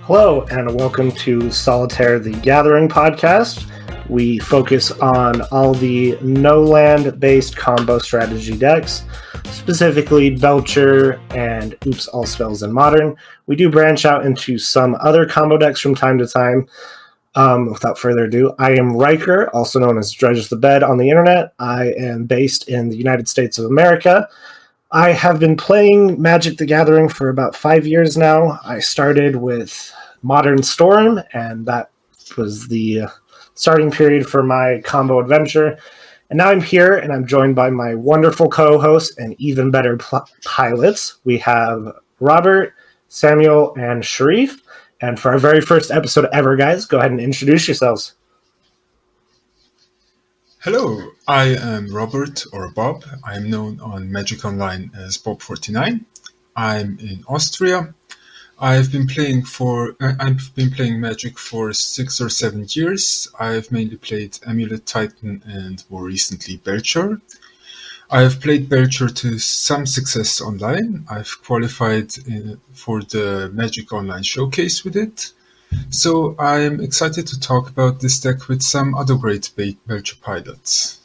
Hello, and welcome to Solitaire the Gathering podcast. We focus on all the no-land-based combo strategy decks, specifically Belcher and Oops All Spells in Modern. We do branch out into some other combo decks from time to time. Without further ado, I am Riker, also known as Dredges the Bed on the internet. I am based in the United States of America. I have been playing Magic the Gathering for about 5 years now. I started with Modern Storm, and that was the starting period for my combo adventure. And now I'm here, and I'm joined by my wonderful co-hosts and even better pilots. We have Robert, Samuel, and Sharif. And for our very first episode ever, guys, go ahead and introduce yourselves. Hello, I am Robert, or Bob. I am known on Magic Online as Bob49. I'm in Austria. I've been playing Magic for 6 or 7 years. I've mainly played Amulet Titan and more recently Belcher. I have played Belcher to some success online. I've qualified for the Magic Online Showcase with it. So I'm excited to talk about this deck with some other great Belcher pilots.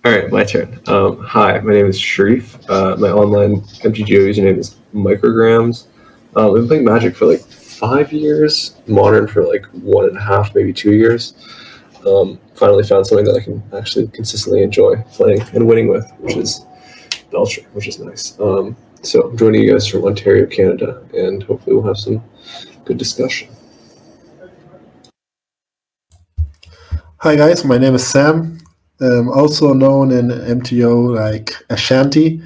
Alright, my turn. Hi, my name is Sharif. My online MTGO username is Micrograms. I've been playing Magic for like 5 years, Modern for like 1.5, maybe 2 years. Finally found something that I can actually consistently enjoy playing and winning with, which is Belcher, which is nice. So I'm joining you guys from Ontario, Canada, and hopefully we'll have some good discussion. Hi guys, my name is Sam, also known in MTO like Ashanti.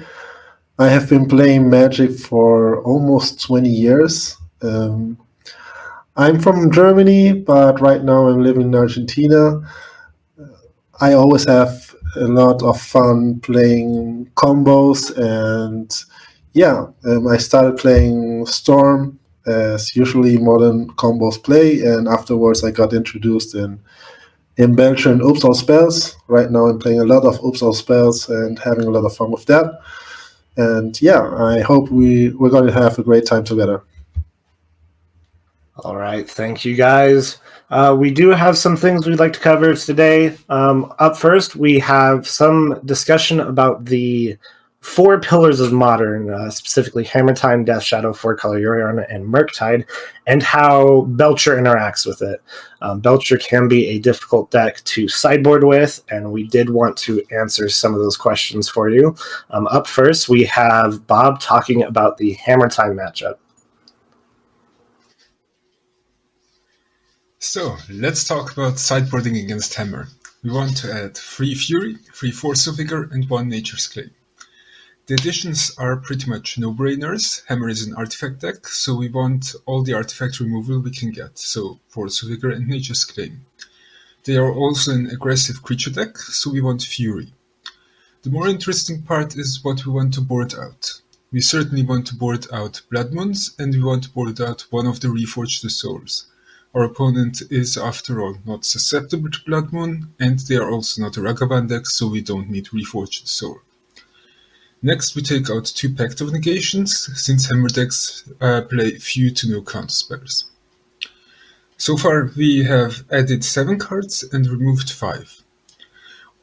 I have been playing Magic for almost 20 years. I'm from Germany, but right now I'm living in Argentina. I always have a lot of fun playing combos, and I started playing Storm as usually modern combos play, and afterwards I got introduced in Belcher and Oops All Spells. Right now I'm playing a lot of Oops All Spells and having a lot of fun with that. And I hope we're going to have a great time together. All right, thank you guys. We do have some things we'd like to cover today. Up first, we have some discussion about the 4 pillars of Modern, specifically Hammertime, Death Shadow, 4-color Yorion, and Murktide, and how Belcher interacts with it. Belcher can be a difficult deck to sideboard with, and we did want to answer some of those questions for you. Up first, we have Bob talking about the Hammertime matchup. So, let's talk about sideboarding against Hammer. We want to add 3 Fury, 3 Force of Vigor, and 1 Nature's Claim. The additions are pretty much no-brainers. Hammer is an artifact deck, so we want all the artifact removal we can get, so Force of Vigor and Nature's Claim. They are also an aggressive creature deck, so we want Fury. The more interesting part is what we want to board out. We certainly want to board out Blood Moons, and we want to board out one of the Reforged Souls. Our opponent is, after all, not susceptible to Blood Moon, and they are also not a Ragavan deck, so we don't need Reforged Soul. Next, we take out 2 Pact of Negations, since Hammer decks play few to no counterspells. So far, we have added 7 cards and removed 5.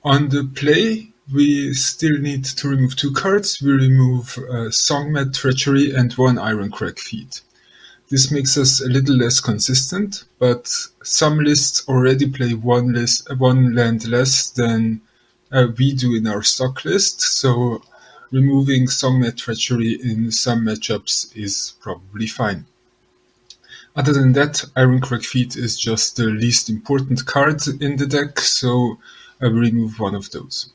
On the play, we still need to remove 2 cards. We remove Songmed Treachery and 1 Ironcrag Feat. This makes us a little less consistent, but some lists already play one land less than we do in our stock list, so removing Songmed Treachery in some matchups is probably fine. Other than that, Ironcrag Feat is just the least important card in the deck, so I will remove one of those.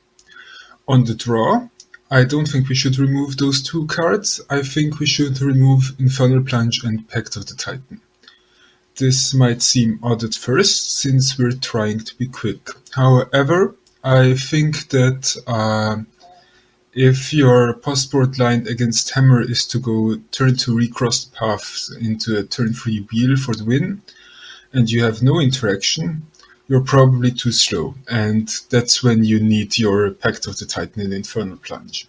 On the draw, I don't think we should remove those 2 cards. I think we should remove Infernal Plunge and Pact of the Titan. This might seem odd at first, since we're trying to be quick. However, I think that if your postboard line against Hammer is to go turn 2 recrossed paths into a turn 3 wheel for the win, and you have no interaction, you're probably too slow, and that's when you need your Pact of the Titan and Infernal Plunge.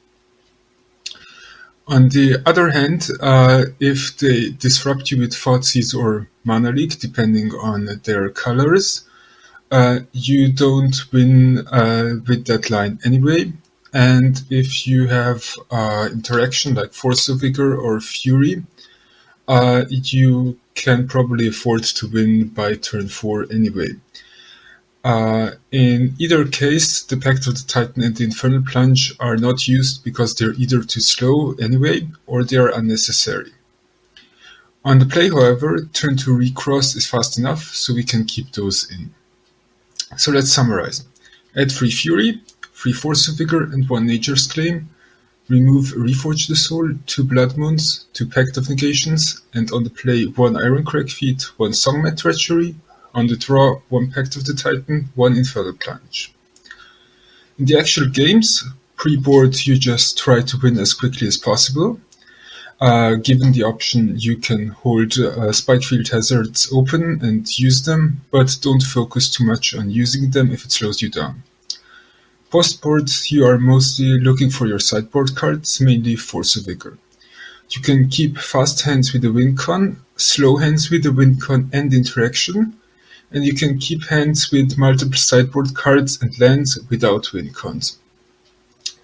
On the other hand, if they disrupt you with Thoughtseize or Mana Leak, depending on their colors, you don't win with that line anyway. And if you have interaction like Force of Vigor or Fury, you can probably afford to win by turn 4 anyway. In either case, the Pact of the Titan and the Infernal Plunge are not used because they're either too slow anyway, or they are unnecessary. On the play, however, turn 2 recross is fast enough, so we can keep those in. So let's summarize. Add 3 Fury, 3 Force of Vigor, and 1 Nature's Claim. Remove Reforge the Soul, 2 Blood Moons, 2 Pact of Negations, and on the play 1 Ironcrag Feat, 1 Songmat Treachery. On the draw, 1 Pact of the Titan, 1 Infernal Plunge. In the actual games, pre-board you just try to win as quickly as possible. Given the option, you can hold Spikefield Hazards open and use them, but don't focus too much on using them if it slows you down. Post-board, you are mostly looking for your sideboard cards, mainly Force of Vigor. You can keep fast hands with the win con, slow hands with the win con and interaction, and you can keep hands with multiple sideboard cards and lands without win cons.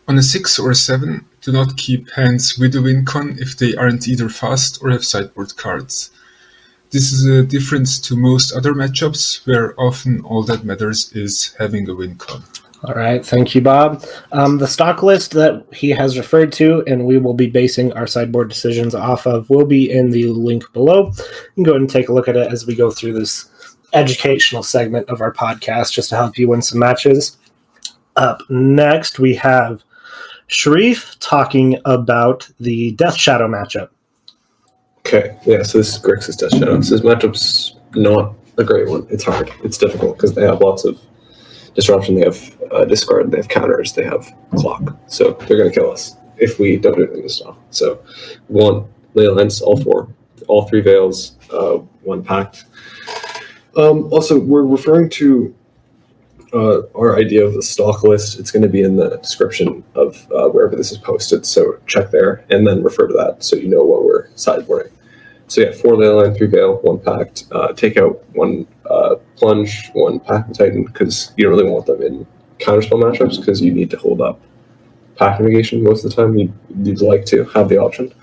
On a 6 or a 7, do not keep hands with a win con if they aren't either fast or have sideboard cards. This is a difference to most other matchups, where often all that matters is having a win con. All right, thank you, Bob. The stock list that he has referred to and we will be basing our sideboard decisions off of will be in the link below. You can go ahead and take a look at it as we go through this educational segment of our podcast just to help you win some matches. Up next, we have Sharif talking about the Death Shadow matchup. Okay, yeah, so this is Grixis Death Shadow. So this matchup's not a great one. It's hard. It's difficult because they have lots of disruption. They have discard, they have counters, they have clock. So they're going to kill us if we don't do anything to stop. So we want Leylines, all 3 Veils, 1 Pact. Also, we're referring to our idea of the stock list. It's going to be in the description of wherever this is posted, so check there and then refer to that so you know what we're sideboarding. So yeah, 4 Leyline, 3 Veil, 1 Pact. Take out 1 Plunge, 1 Pact of Titan, because you don't really want them in counterspell matchups because you need to hold up Pact Negation most of the time. You'd like to have the option.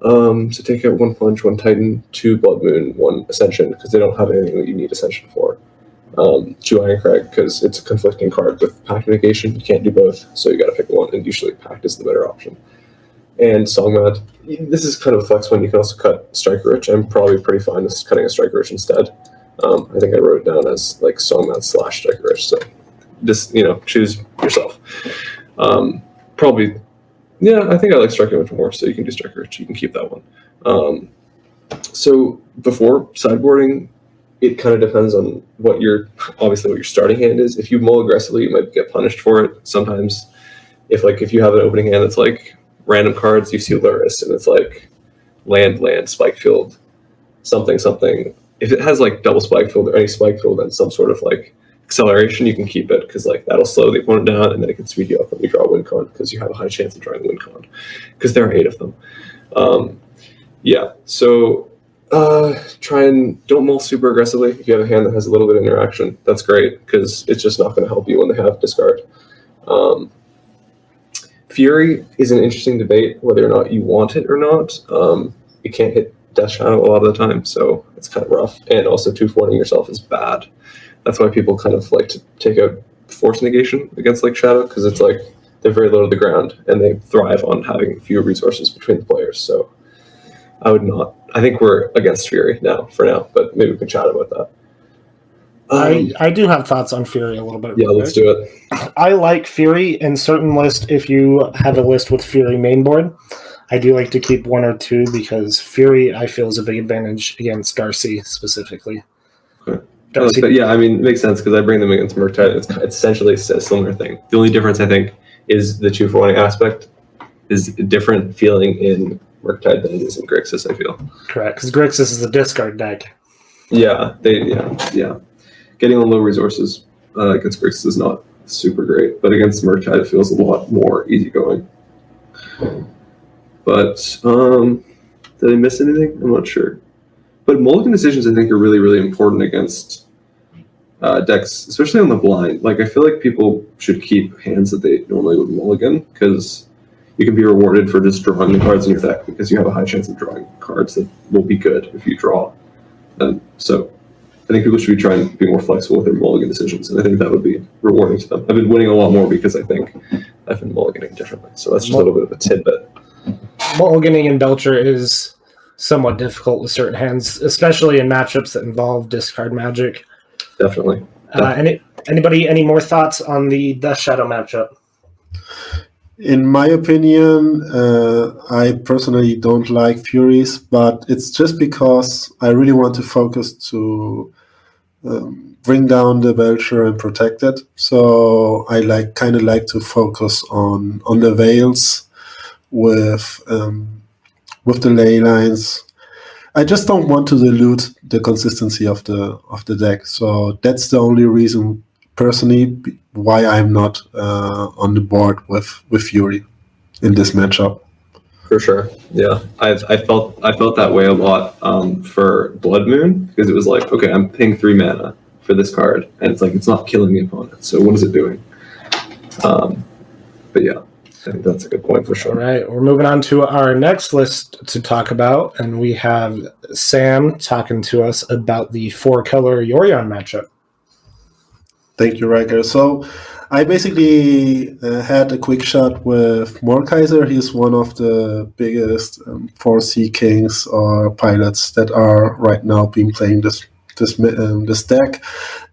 So take out 1 Plunge, 1 Titan, 2 Blood Moon, 1 Ascension, because they don't have anything that you need Ascension for. 2 Ironcrag, because it's a conflicting card with Pact Negation. You can't do both, so you got to pick one, and usually Pact is the better option. And Songmat, this is kind of a flex one. You can also cut Striker Rich. I'm probably pretty fine with cutting a Striker Rich instead. I think I wrote it down as like Songmat / Striker Rich, so just, choose yourself. Probably, yeah, I think I like Striker Rich more, so you can do Striker Rich. You can keep that one. So before sideboarding, it kind of depends on what your starting hand is. If you mull aggressively, you might get punished for it. Sometimes, if you have an opening hand that's like random cards, you see Luris, and it's like land, Spikefield, something. If it has like double Spikefield or any Spikefield and some sort of like acceleration, you can keep it because that'll slow the opponent down, and then it can speed you up when you draw a win con because you have a high chance of drawing a win con because there are 8 of them. So try and don't mull super aggressively. If you have a hand that has a little bit of interaction, that's great because it's just not going to help you when they have discard. Fury is an interesting debate whether or not you want it or not. You can't hit Death Shadow a lot of the time, so it's kind of rough. And also 2-1ing yourself is bad. That's why people kind of like to take out Force Negation against Shadow, because it's they're very low to the ground and they thrive on having few resources between the players. So I would not. I think we're against Fury for now, but maybe we can chat about that. I do have thoughts on Fury a little bit. Yeah, let's do it. I like Fury in certain lists. If you have a list with Fury mainboard, I do like to keep 1 or 2 because Fury, I feel, is a big advantage against Darcy specifically. Okay. But yeah, I mean, it makes sense because I bring them against Murktide. It's essentially a similar thing. The only difference, I think, is the 2-for-1 aspect is a different feeling in Murktide than it is in Grixis, I feel. Correct, because Grixis is a discard deck. Yeah. Getting on low resources against Grixis is not super great, but against Murktide it feels a lot more easygoing. But did I miss anything? I'm not sure. But mulligan decisions, I think, are really, really important against decks, especially on the blind. Like, I feel like people should keep hands that they normally would mulligan, because you can be rewarded for just drawing the cards in your deck, because you have a high chance of drawing cards that will be good if you draw. And so I think people should be trying to be more flexible with their mulligan decisions, and I think that would be rewarding to them. I've been winning a lot more because I think I've been mulliganing differently. So that's just a little bit of a tidbit. Mulliganing in Belcher is somewhat difficult with certain hands, especially in matchups that involve discard magic. Definitely. Anybody, any more thoughts on the Death Shadow matchup? In my opinion, I personally don't like Furies, but it's just because I really want to focus to bring down the Belcher and protect it. So I kind of like to focus on the Veils with the ley lines. I just don't want to dilute the consistency of the deck. So that's the only reason, personally, why I'm not on the board with Fury in this matchup. For sure, yeah. I felt that way a lot for Blood Moon, because it was like, okay, I'm paying 3 mana for this card, and it's like it's not killing the opponent. So what is it doing? But yeah, I think that's a good point for sure. All right, we're moving on to our next list to talk about, and we have Sam talking to us about the 4-color Yorion matchup. Thank you, Riker. So I basically had a quick shot with Morkaiser. He's one of the biggest 4C kings or pilots that are right now being playing this deck.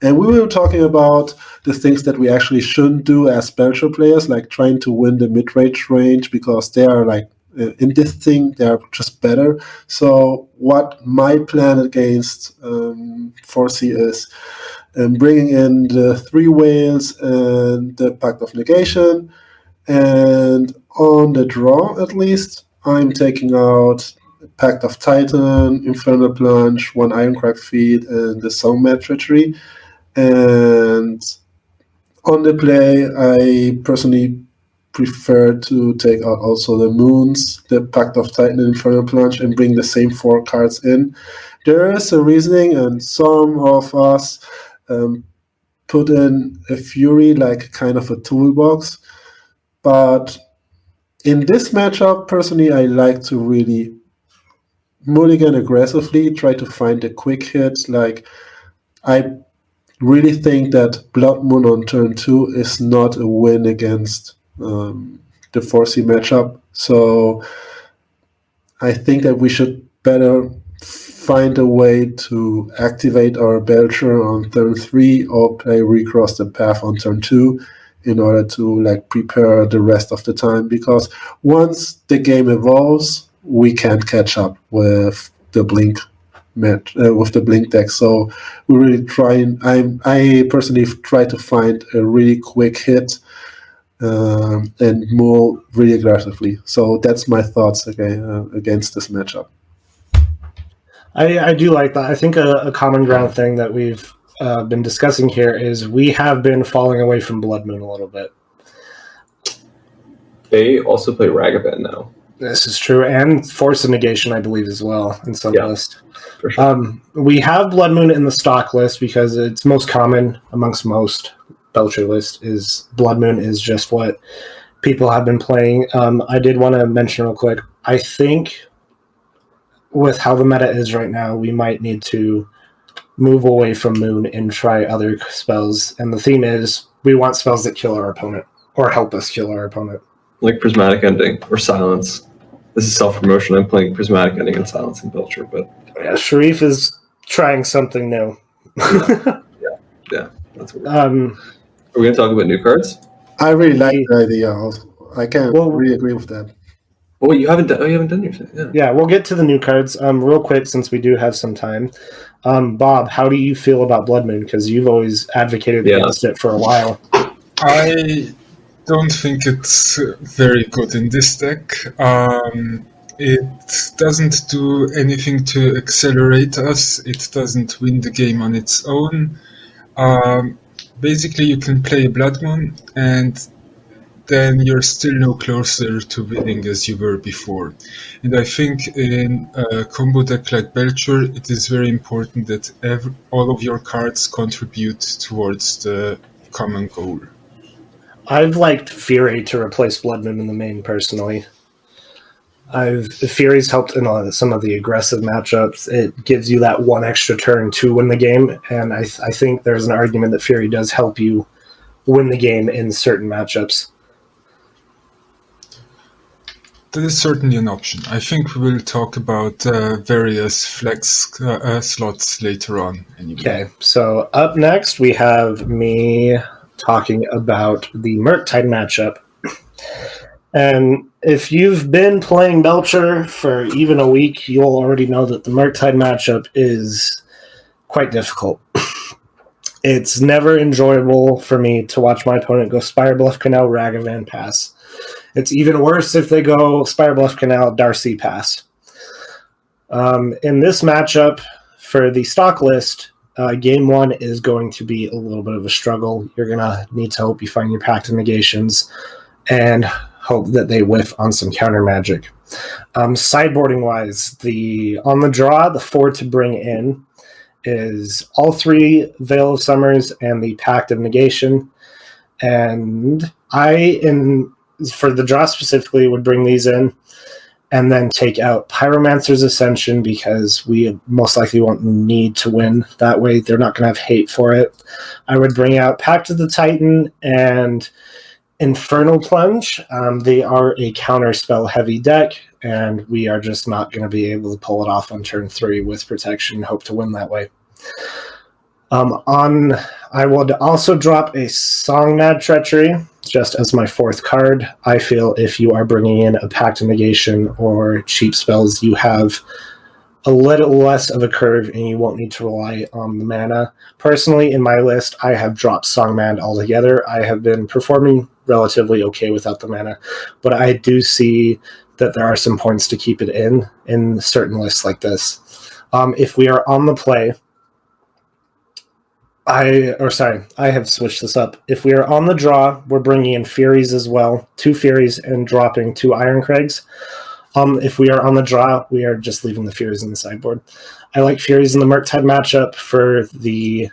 And we were talking about the things that we actually shouldn't do as Belcher players, like trying to win the mid-range range, because they are like, in this thing, they are just better. So what my plan against 4C is bringing in the 3 whales and the Pact of Negation. And on the draw, at least, I'm taking out Pact of Titan, Infernal Plunge, 1 Ironcrag Feed, and the Soulmate Treachery. And on the play, I personally prefer to take out also the Moons, the Pact of Titan, and Infernal Plunge, and bring the same 4 cards in. There is a reasoning, and some of us put in a Fury like kind of a toolbox. But in this matchup, personally, I like to really mulligan aggressively, try to find a quick hit. Like, I really think that Blood Moon on turn 2 is not a win against the 4C matchup. So I think that we should better find a way to activate our Belcher on turn 3 or play Recross the Path on turn 2 in order to like prepare the rest of the time, because once the game evolves, we can't catch up with the Blink deck. So we really I personally try to find a really quick hit and move really aggressively. So that's my thoughts against this matchup. I do like that. I think a common ground thing that we've been discussing here is we have been falling away from Blood Moon a little bit. They also play Ragavan now. This is true, and Force of Negation, I believe, as well, in some list. For sure. We have Blood Moon in the stock list because it's most common amongst most Belcher lists. Is Blood Moon is just what people have been playing. I did want to mention real quick, I think with how the meta is right now, we might need to move away from Moon and try other spells. And the theme is we want spells that kill our opponent or help us kill our opponent. Like Prismatic Ending or Silence. This is self-promotion. I'm playing Prismatic Ending and Silence in Belcher, but yeah, Sharif is trying something new. yeah, that's what are we going to talk about new cards? I really like the idea. I can't really agree with that. Oh, you haven't done yours. Yeah, we'll get to the new cards real quick since we do have some time. Bob, how do you feel about Blood Moon? Because you've always advocated against it for a while. I don't think it's very good in this deck. It doesn't do anything to accelerate us. It doesn't win the game on its own. Basically, you can play Blood Moon, and then you're still no closer to winning as you were before. And I think in a combo deck like Belcher, it is very important that all of your cards contribute towards the common goal. I've liked Fury to replace Blood Moon in the main personally. Fury's helped in some of the aggressive matchups. It gives you that one extra turn to win the game, and I think there's an argument that Fury does help you win the game in certain matchups. That is certainly an option. I think we will talk about various flex slots later on. Anyway. Okay, so up next we have me talking about the Murktide matchup. And if you've been playing Belcher for even a week, you'll already know that the Murktide matchup is quite difficult. It's never enjoyable for me to watch my opponent go Spire Bluff Canal, Ragavan pass. It's even worse if they go Spire Bluff Canal, Darcy pass. In this matchup, for the stock list, game one is going to be a little bit of a struggle. You're going to need to hope you find your Pact of Negations and hope that they whiff on some counter magic. Sideboarding-wise, on the draw, the 4 to bring in is all 3 Veil of Summers and the Pact of Negation. And for the draw specifically, would bring these in and then take out Pyromancer's Ascension because we most likely won't need to win that way. They're not going to have hate for it. I would bring out Pact of the Titan and Infernal Plunge. They are a counter-spell heavy deck, and we are just not going to be able to pull it off on turn 3 with protection and hope to win that way. I would also drop a Songmad Treachery just as my 4th card. I feel if you are bringing in a Pact of Negation or cheap spells, you have a little less of a curve and you won't need to rely on the mana. Personally, in my list, I have dropped Songmad altogether. I have been performing relatively okay without the mana, but I do see that there are some points to keep it in certain lists like this. If we are on the play, I have switched this up. If we are on the draw, we're bringing in Furies as well, 2 Furies and dropping 2 Ironcrags. If we are on the draw, we are just leaving the Furies in the sideboard. I like Furies in the Murktide matchup for the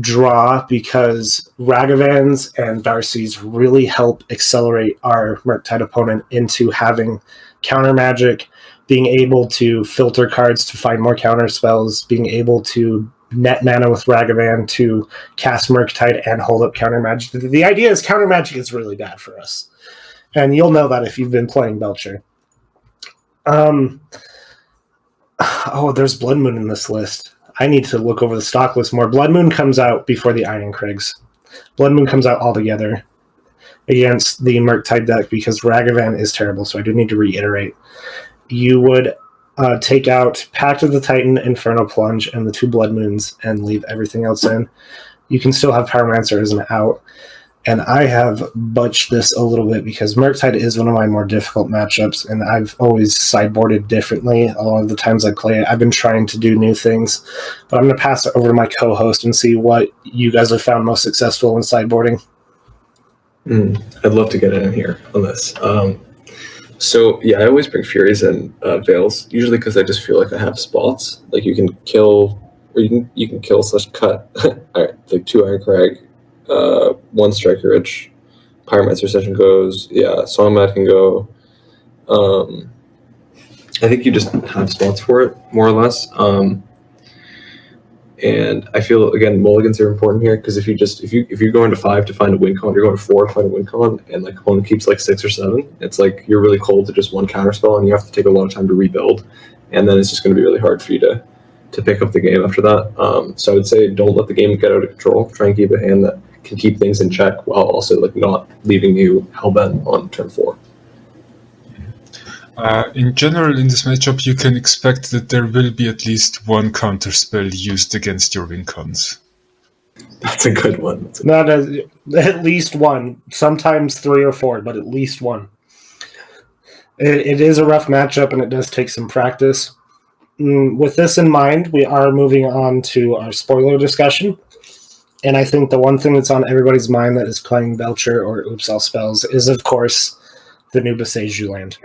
draw because Ragavans and Darcys really help accelerate our Murktide opponent into having counter magic, being able to filter cards to find more counter spells, being able to net mana with Ragavan to cast Murktide and hold up counter magic. The idea is counter magic is really bad for us. And you'll know that if you've been playing Belcher. There's Blood Moon in this list. I need to look over the stock list more. Blood Moon comes out before the Ironcrags. Blood Moon comes out all together against the Murktide deck because Ragavan is terrible, so I do need to reiterate. You would take out Pact of the Titan, Infernal Plunge, and the 2 Blood Moons and leave everything else in. You can still have Pyromancer as an out. And I have butched this a little bit because Murktide is one of my more difficult matchups, and I've always sideboarded differently. A lot of the times I play it, I've been trying to do new things. But I'm going to pass it over to my co-host and see what you guys have found most successful in sideboarding. I'd love to get in here on this. I always bring Furies and Veils, usually because I just feel like I have spots. Like you can kill, or you can kill / cut. All right, like 2 Ironcrag, 1 Striker Rich, Pyromancer Session goes, Songmad can go. I think you just have spots for it, more or less. And I feel, again, mulligans are important here, because if you're going to 5 to find a win con, you're going to 4 to find a win con, and like opponent keeps like 6 or 7, it's like you're really cold to just 1 counterspell, and you have to take a lot of time to rebuild, and then it's just going to be really hard for you to pick up the game after that. So I would say don't let the game get out of control. Try and keep a hand that can keep things in check while also like not leaving you hellbent on turn 4. In general, in this matchup, you can expect that there will be at least 1 counterspell used against your win cons. That's a good one. Not at least 1, sometimes 3 or 4, but at least 1. It is a rough matchup, and it does take some practice. With this in mind, we are moving on to our spoiler discussion. And I think the one thing that's on everybody's mind that is playing Belcher or Oops All Spells is, of course, the new Boseiju land.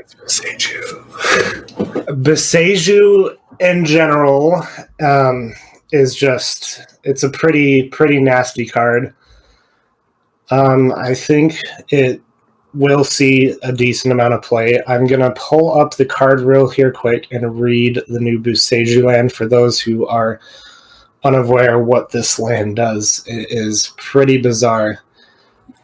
Boseiju in general is just, it's a pretty nasty card. I think it will see a decent amount of play. I'm going to pull up the card reel here quick and read the new Boseiju land for those who are unaware what this land does. It is pretty bizarre.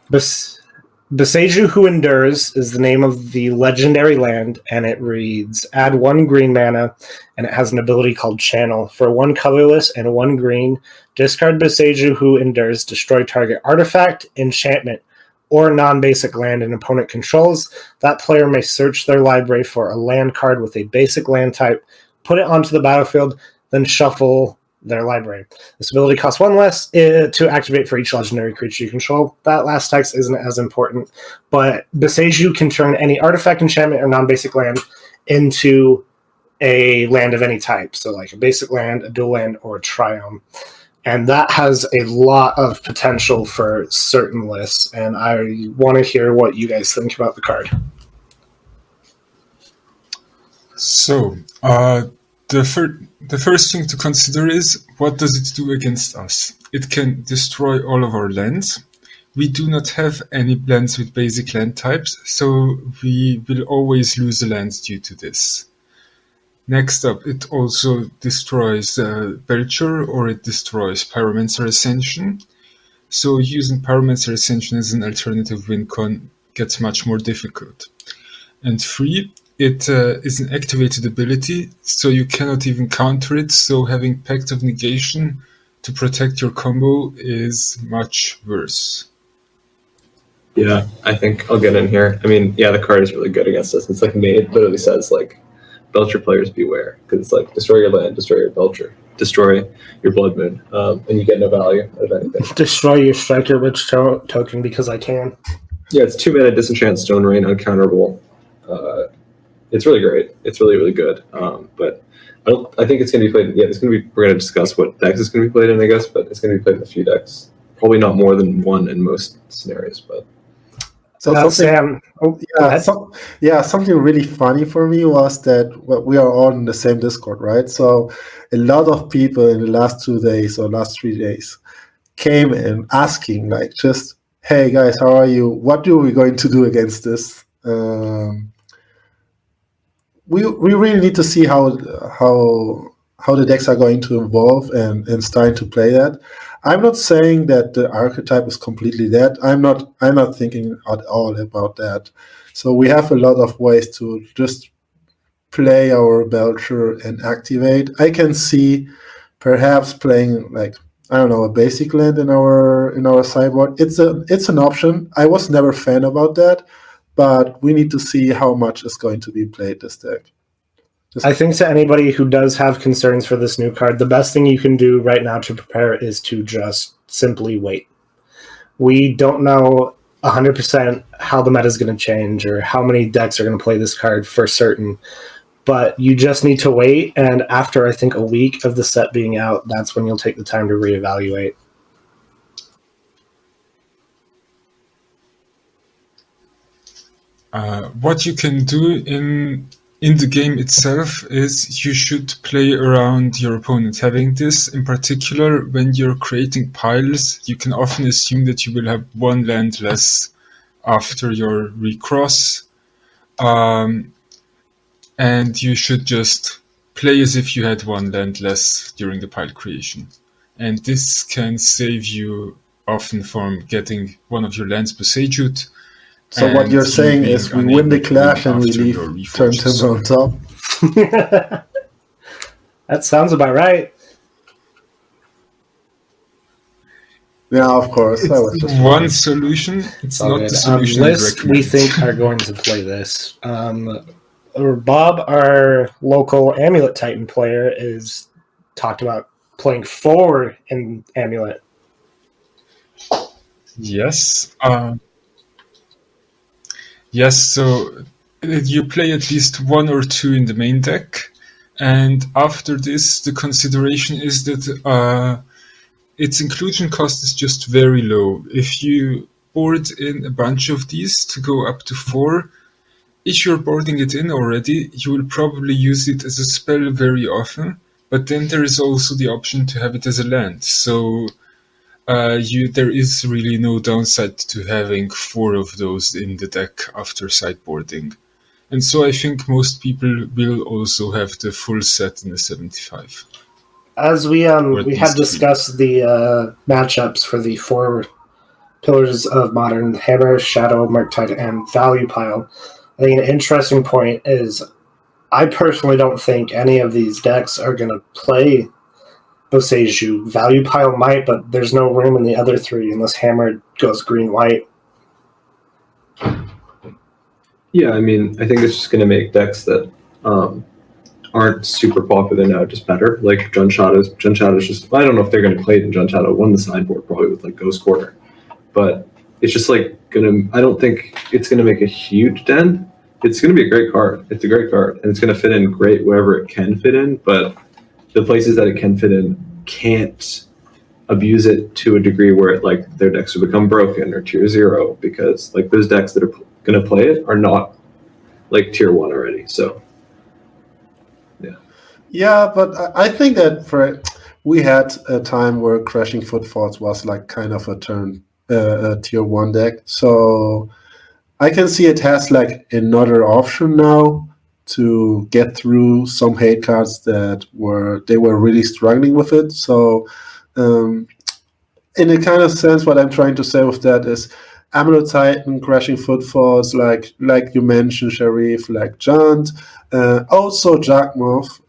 Boseiju Who Endures is the name of the legendary land, and it reads, add 1 green mana, and it has an ability called Channel. For 1 colorless and 1 green, discard Boseiju Who Endures, destroy target artifact, enchantment, or non-basic land an opponent controls. That player may search their library for a land card with a basic land type, put it onto the battlefield, then shuffle their library. This ability costs 1 less to activate for each legendary creature you control. That last text isn't as important, but Boseiju can turn any artifact, enchantment, or non-basic land into a land of any type. So like a basic land, a dual land, or a triome. And that has a lot of potential for certain lists, and I want to hear what you guys think about the card. So, the first thing to consider is, what does it do against us? It can destroy all of our lands. We do not have any lands with basic land types, so we will always lose a land due to this. Next up, it also destroys Belcher, or it destroys Pyromancer Ascension. So using Pyromancer Ascension as an alternative win con gets much more difficult. And 3, it is an activated ability, so you cannot even counter it, so having Pact of Negation to protect your combo is much worse. Yeah, I think I'll get in here. I mean, yeah, the card is really good against us. It's like it literally says like, Belcher players beware, because it's like destroy your land, destroy your Belcher, destroy your Blood Moon, and you get no value out of anything. Destroy your Striker Witch token because I can. Yeah, it's 2 mana Disenchant Stone Rain, uncounterable. It's really great. It's really, really good. But I think it's going to be played. Yeah, we're going to discuss what decks it's going to be played in, I guess. But it's going to be played in a few decks. Probably not more than 1 in most scenarios. But Sam. Something really funny for me was that we are all in the same Discord, right? So a lot of people in the last 2 days or last 3 days came in asking, like, just, hey guys, how are you? What are we going to do against this? We really need to see how the decks are going to evolve and starting to play that. I'm not saying that the archetype is completely dead. I'm not thinking at all about that. So we have a lot of ways to just play our Belcher and activate. I can see perhaps playing, like, I don't know, a basic land in our sideboard. It's an option. I was never a fan about that, but we need to see how much is going to be played this deck. I think to anybody who does have concerns for this new card, the best thing you can do right now to prepare is to just simply wait. We don't know 100% how the meta is going to change or how many decks are going to play this card for certain, but you just need to wait, and after I think a week of the set being out, that's when you'll take the time to reevaluate. What you can do in the game itself is you should play around your opponent. Having this in particular, when you're creating piles, you can often assume that you will have 1 land less after your recross. And you should just play as if you had 1 land less during the pile creation. And this can save you often from getting one of your lands Boseiju'd. So what you're saying is we win the clash and we leave turn timber on top? That sounds about right. Yeah, of course. It's one solution. It's not the solution. List we think are going to play this. Bob, our local Amulet Titan player, is talked about playing forward in Amulet. Yes. Yes, so you play at least 1 or 2 in the main deck, and after this, the consideration is that its inclusion cost is just very low. If you board in a bunch of these to go up to 4, if you're boarding it in already, you will probably use it as a spell very often, but then there is also the option to have it as a land. So there is really no downside to having 4 of those in the deck after sideboarding. And so I think most people will also have the full set in the 75. As we had discussed the matchups for the 4 pillars of modern: Hammer, Shadow, Murktide, and Value Pile, I think an interesting point is I personally don't think any of these decks are going to play Boseiju. Value Pile might, but there's no room in the other 3 unless Hammer goes green-white. Yeah, I mean, I think it's just going to make decks that aren't super popular now just better. Like Jun Shadow's just, I don't know if they're going to play it in Jun Shadow. Won the sideboard probably with like Ghost Quarter. But it's just like I don't think it's going to make a huge dent. It's going to be a great card. It's a great card. And it's going to fit in great wherever it can fit in. But the places that it can fit in can't abuse it to a degree where it, like, their decks will become broken or tier 0, because like those decks that are going to play it are not like tier 1 already. So yeah, but I think that we had a time where Crashing Footfalls was like kind of a tier 1 deck. So I can see it has like another option now to get through some hate cards that were really struggling with it. So in a kind of sense, what I'm trying to say with that is Amulet Titan, Crashing Footfalls, like you mentioned, Sharif, like Jant, also Jagmoth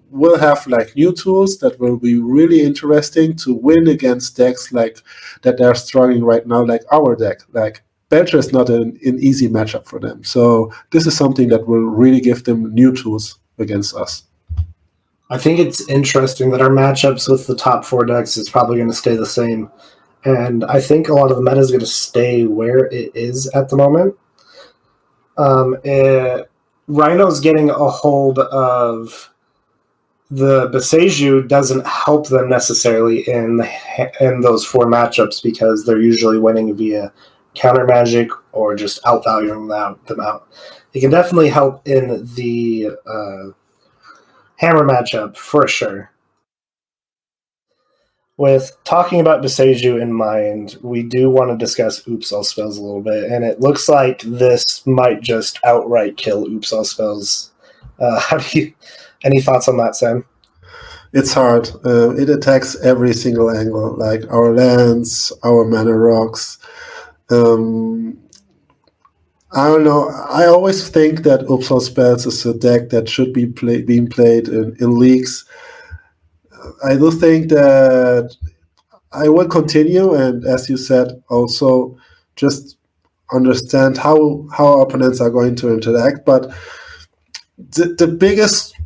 will have like new tools that will be really interesting to win against decks like that are struggling right now, like our deck. Like Belcher is not an easy matchup for them. So this is something that will really give them new tools against us. I think it's interesting that our matchups with the top 4 decks is probably going to stay the same. And I think a lot of the meta is going to stay where it is at the moment. Rhino's getting a hold of the Boseiju doesn't help them necessarily in those 4 matchups because they're usually winning via counter magic or just outvaluing them out. It can definitely help in the Hammer matchup for sure. With talking about Boseiju in mind, we do want to discuss Oops All Spells a little bit, and it looks like this might just outright kill Oops All Spells. Any thoughts on that, Sam? It's hard. It attacks every single angle, like our lands, our mana rocks. I don't know. I always think that Oops All Spells is a deck that should be being played in leagues. I do think that I will continue, and as you said, also just understand how our opponents are going to interact. But the biggest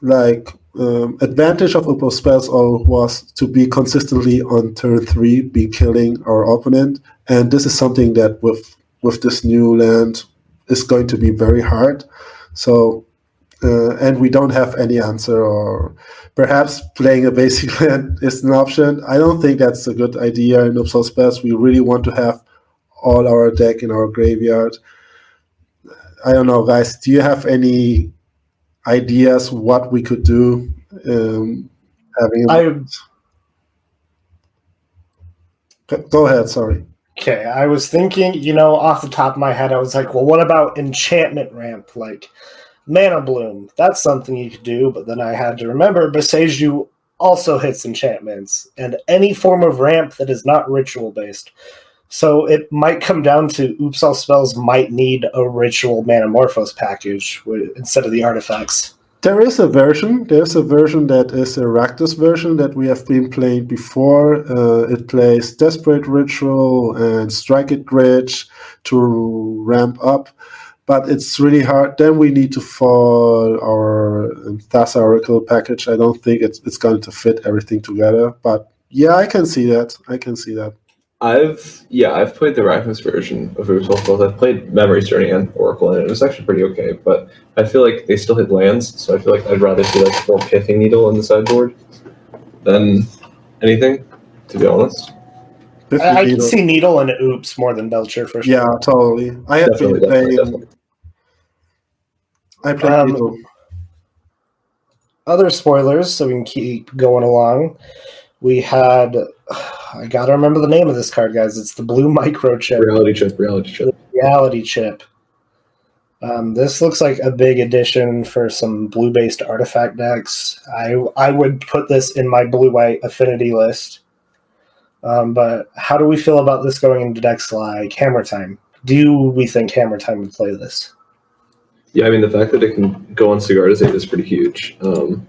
advantage of Oops Spells was to be consistently on turn 3, be killing our opponent, and this is something that with this new land is going to be very hard. So. And we don't have any answer, or perhaps playing a basic land is an option. I don't think that's a good idea in Oops All Spells. We really want to have all our deck in our graveyard. I don't know, guys. Do you have any ideas what we could do? Go ahead, sorry. Okay, I was thinking, off the top of my head, I was like, well, what about enchantment ramp? Like, Mana Bloom, that's something you could do, but then I had to remember Boseiju also hits enchantments, and any form of ramp that is not ritual-based. So it might come down to Oops All Spells might need a ritual Manamorphose package instead of the artifacts. There is a version. There's a version that is a Rakdos version that we have been playing before. It plays Desperate Ritual and Strike It Gridge to ramp up. But it's really hard. Then we need to fall our Thassa Oracle package. I don't think it's going to fit everything together. But yeah, I can see that. I've played the Rakdos version of Oops All Spells. I've played Memory's Journey and Oracle, and it was actually pretty okay. But I feel like they still hit lands, so I feel like I'd rather see like more Pithing Needle in the sideboard than anything, to be honest. I can see Needle and Oops more than Belcher for sure. Yeah, totally. I have been playing. Definitely. I played Needle. Other spoilers, so we can keep going along. We had, I gotta remember the name of this card, guys. It's the blue microchip. Reality chip. Reality chip. This looks like a big addition for some blue-based artifact decks. I would put this in my blue-white affinity list. But how do we feel about this going into decks like Hammer Time? Do we think Hammer Time would play this? Yeah, I mean, the fact that it can go on Cigar Save is pretty huge. And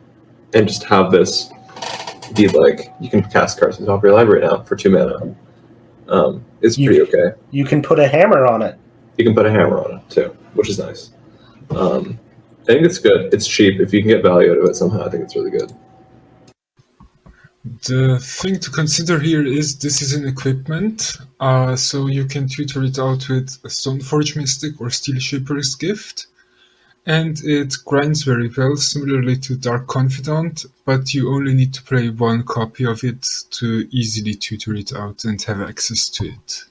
just have this be like, you can cast cards on top of your library now for 2 mana. It's pretty okay. You can put a hammer on it. You can put a hammer on it, too, which is nice. I think it's good. It's cheap. If you can get value out of it somehow, I think it's really good. The thing to consider here is this is an equipment, so you can tutor it out with a Stoneforge Mystic or Steel Shaper's Gift, and it grinds very well, similarly to Dark Confidant, but you only need to play 1 copy of it to easily tutor it out and have access to it.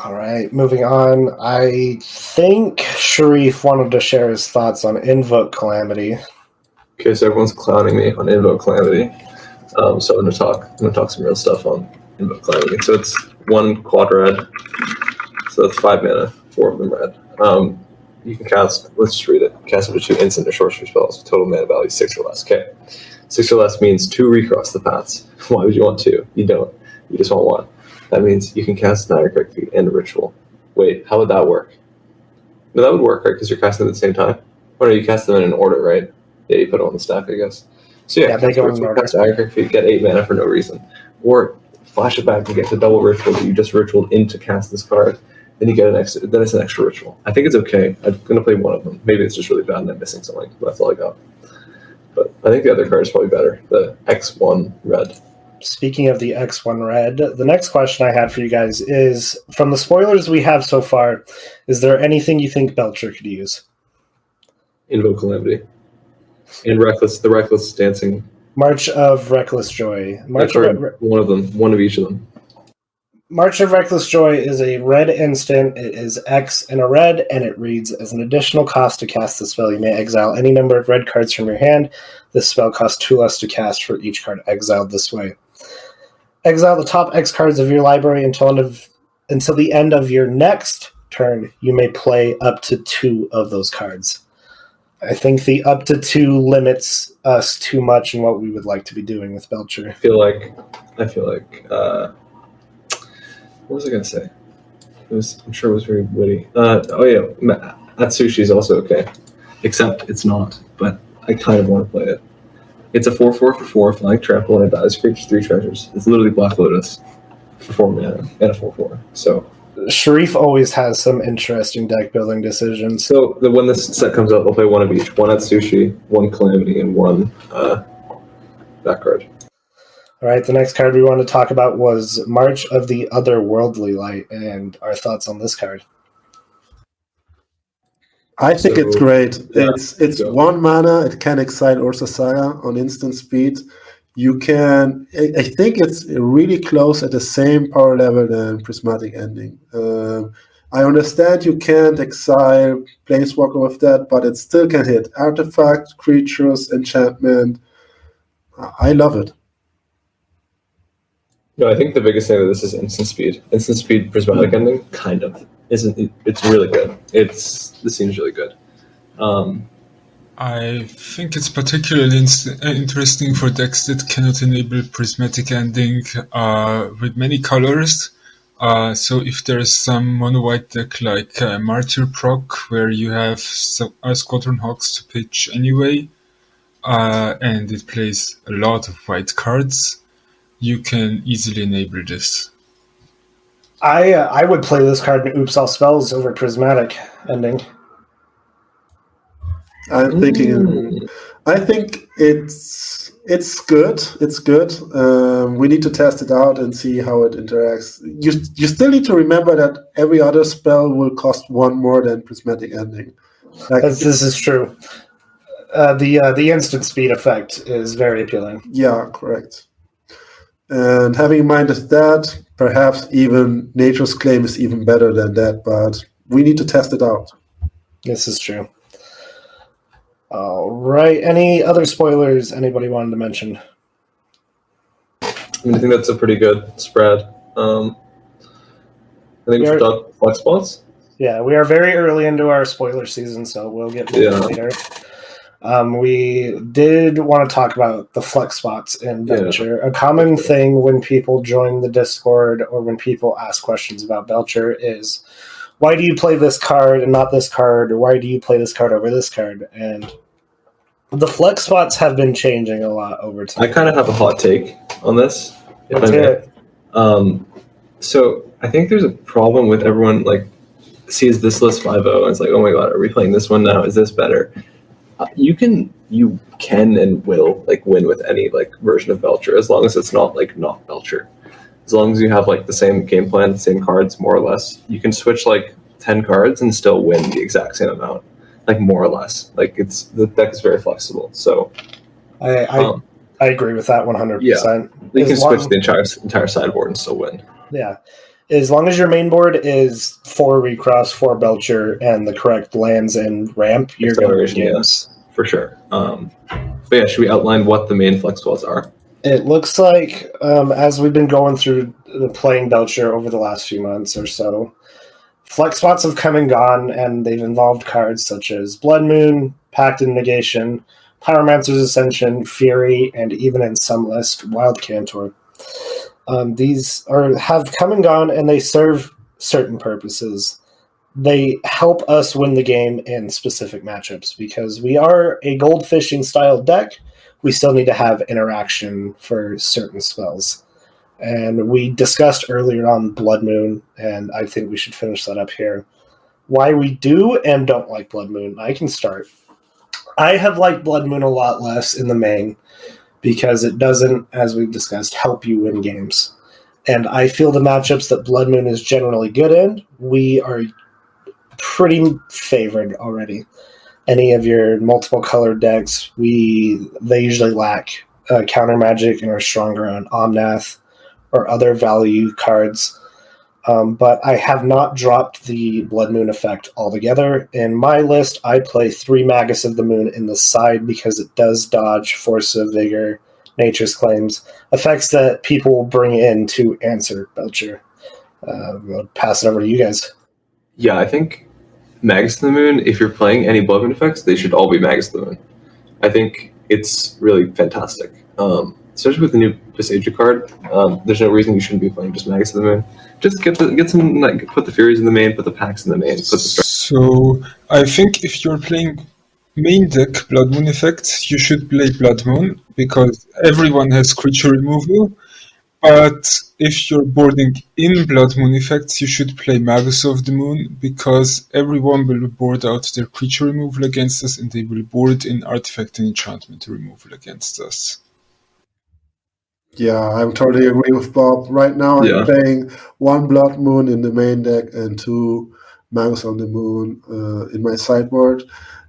All right, moving on. I think Sharif wanted to share his thoughts on Invoke Calamity. Okay, so everyone's clowning me on Invoke Calamity. So I'm gonna talk some real stuff on Invoke Calamity. So it's 1 quad red. So that's 5 mana, 4 of them red. You can cast, let's just read it. Cast up to 2 instant or sorcery spells. Total mana value 6 or less. Okay. 6 or less means 2 recross the paths. Why would you want 2? You don't. You just want 1. That means you can cast Nine Correct Feet and a Ritual. Wait, how would that work? No, that would work, right? Because you're casting them at the same time. Or no, you cast them in an order, right? Yeah, you put them on the stack, I guess. So yeah, they go in order. Cast Nine Correct Feet, get 8 mana for no reason. Or flash it back and get the double ritual that you just ritualed in to cast this card. Then you get an extra. Then it's an extra ritual. I think it's okay. I'm gonna play one of them. Maybe it's just really bad and I'm missing something. That's all I got. But I think the other card is probably better. The X1 red. Speaking of the X1 red, the next question I had for you guys is, from the spoilers we have so far, is there anything you think Belcher could use? Invoke Calamity. And the Reckless Dancing. March of Reckless Joy. One of them. One of each of them. March of Reckless Joy is a red instant. It is X and a red, and it reads, as an additional cost to cast the spell, you may exile any number of red cards from your hand. This spell costs 2 less to cast for each card exiled this way. Exile the top X cards of your library until the end of your next turn. You may play up to 2 of those cards. I think the up to 2 limits us too much in what we would like to be doing with Belcher. I feel like what was I going to say? I'm sure it was very witty. Atsushi is also okay. Except it's not, but I kind of want to play it. It's a 4/4 for 4, flying trample, and it dies creatures 3 treasures. It's literally Black Lotus for 4 mana and a 4/4. So Sharif always has some interesting deck building decisions. So when this set comes out, they'll play 1 of each. 1 Atsushi, 1 Calamity, and 1 that card. All right, the next card we wanted to talk about was March of the Otherworldly Light, and our thoughts on this card. I think it's great. Yeah, it's 1 mana. It can excite Ursa Saga on instant speed. You can. I think it's really close at the same power level than Prismatic Ending. I understand you can't exile Planeswalker with that, but it still can hit artifact, creatures, enchantment. I love it. No, I think the biggest thing of this is instant speed. Instant speed Prismatic Ending, kind of. It's really good. This seems really good. I think it's particularly interesting for decks that cannot enable Prismatic Ending with many colors. So if there's some mono-white deck like Martyr Proc, where you have Squadron Hawks to pitch anyway, and it plays a lot of white cards, you can easily enable this. I would play this card in Oops All Spells over Prismatic Ending. I think it's good. It's good. We need to test it out and see how it interacts. You still need to remember that every other spell will cost 1 more than Prismatic Ending. This is true. The instant speed effect is very appealing. Yeah, correct. And having in mind that, perhaps even Nature's Claim is even better than that, but we need to test it out. This is true. All right. Any other spoilers anybody wanted to mention? I think that's a pretty good spread. I think we should talk flex spots. Yeah, we are very early into our spoiler season, so we'll get to that later. We did want to talk about the flex spots in Belcher. A common thing when people join the Discord or when people ask questions about Belcher is, why do you play this card and not this card? Or why do you play this card over this card? And the flex spots have been changing a lot over time. I kind of have a hot take on this. Let's hear it. So I think there's a problem with everyone sees this list 5-0 and it's like, oh my god, are we playing this one now? Is this better? You can and will win with any version of Belcher as long as it's not not Belcher. As long as you have the same game plan, the same cards more or less, you can switch 10 cards and still win the exact same amount, more or less. The deck is very flexible. So I agree with that 100%. Yeah, you can switch the entire sideboard and still win. Yeah. As long as your main board is 4 Recross, 4 Belcher, and the correct lands and ramp, you're going to win games. Yeah, for sure. But yeah, should we outline what the main flex spots are? It looks like, as we've been going through playing Belcher over the last few months or so, flex spots have come and gone, and they've involved cards such as Blood Moon, Pact and Negation, Pyromancer's Ascension, Fury, and even in some list, Wild Cantor. These have come and gone, and they serve certain purposes. They help us win the game in specific matchups because we are a gold fishing style deck. We still need to have interaction for certain spells. And we discussed earlier on Blood Moon, and I think we should finish that up here. Why we do and don't like Blood Moon. I can start. I have liked Blood Moon a lot less in the main because it doesn't, as we've discussed, help you win games. And I feel the matchups that Blood Moon is generally good in, we are pretty favored already. Any of your multiple colored decks, they usually lack counter magic and are stronger on Omnath or other value cards. But I have not dropped the Blood Moon effect altogether. In my list, I play 3 Magus of the Moon in the side because it does dodge Force of Vigor, Nature's Claims, effects that people will bring in to answer Belcher. I'll pass it over to you guys. Yeah, I think Magus of the Moon, if you're playing any Blood Moon effects, they should all be Magus of the Moon. I think it's really fantastic. Especially with the new Visagia card, there's no reason you shouldn't be playing just Magus of the Moon. Just get some put the Furies in the main, put the Packs in the main, put the So I think if you're playing main deck Blood Moon effects, you should play Blood Moon because everyone has creature removal. But if you're boarding in Blood Moon effects, you should play Magus of the Moon because everyone will board out their creature removal against us, and they will board in artifact and enchantment removal against us. Yeah, I totally agree with Bob. Right now, I'm playing 1 Blood Moon in the main deck and 2 Magus on the Moon in my sideboard.